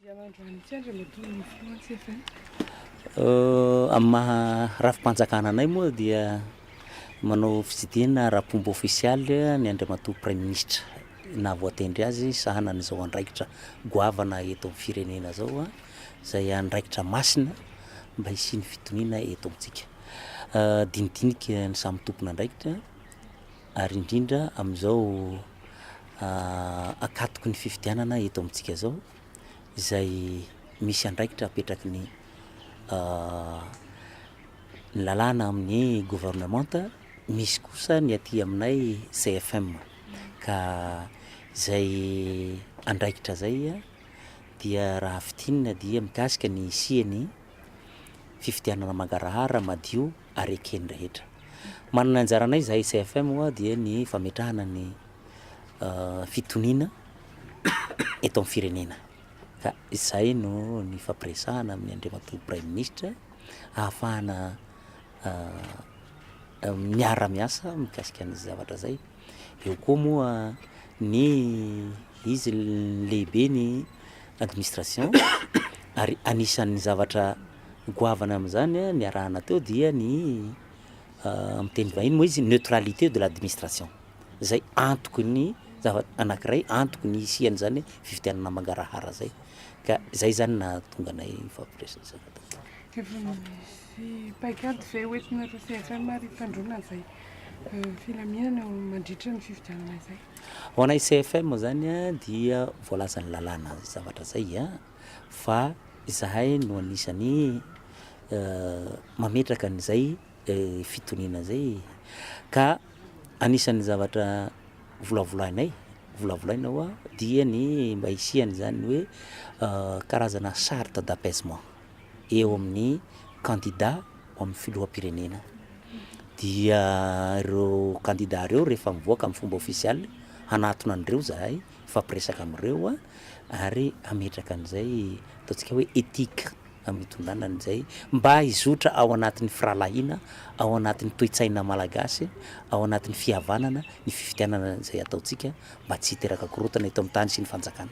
Amin'ny maha rafi-panjakana anay moa dia manao fitsidihana rapomba ofisialy ny andriamatoa premier ministra na voatendry azy sahanan'izao andraikitra goavana eto amin'ny firenena zao a, zay andraikitra masina mba hisiany fitoniana eto amintsika. Dinidinika ny samy tompona andraikitra ary indrindra am'izao akatoky ny fifidianana eto amintsika zao izay misy andraikitra apetraky ny lalàna amin'ny gouvernemanta, misy kosa ny aty aminay CFM ka zay andraikitra zay a dia raha fitinina dia mikasika ny hisiany fifidianana mangarahara madio ary ekeny rehetra. Manana anjaranay zahay CFM dia ny fametrahana ny fitoniana eto amin'ny firenena. Ka izay no ny fampiresahana amin'ny andriamatoa premier ministra ahafahana miara-miasa mikasika ny zavatra zay. Eo koa moa ny izy lehibe ny administration ary anisan'ny zavatra goavana am'zany ny arahana teo dia ny amin'ny teny vahiny moa izy neutralité de l'administration. Zay antoky ny anankiray antoky ny hisian'zany fifidianana mangarahara zay. Ka zay zany na tonga anay fampiresana zavatra. Efa misy paikady zay hoentinareo CFM ary tandrona zay filaminana mandritra ny fifidianana izay. Ho anay CFM zany a dia voalazany lalàna zavatra zay a fa zahay no anisany mametraka an'izay fitoniana zay ka anisan'ny zavatra volavolaina hoa dia ny mba hisiany zany hoe karazana charte d'apaisement eo amin'ny candidat amin'ny filoham-pirenena. Dia ireo candidat reo rehefa mivoaka amin'ny fomba ofisialy hanatona an'ireo zahay fampiresaka am'ireo ary ametraka an'izay ataontsika hoe éthique amitondrana an'izay mba hizotra ao anatin'ny firalahiana, ao anatin'ny toe-tsaina malagasy, ao anatin'ny fihavanana ny fifidianana zay ataontsika mba tsy hiteraka korontana eto amin'ny tany sy ny fanjakana.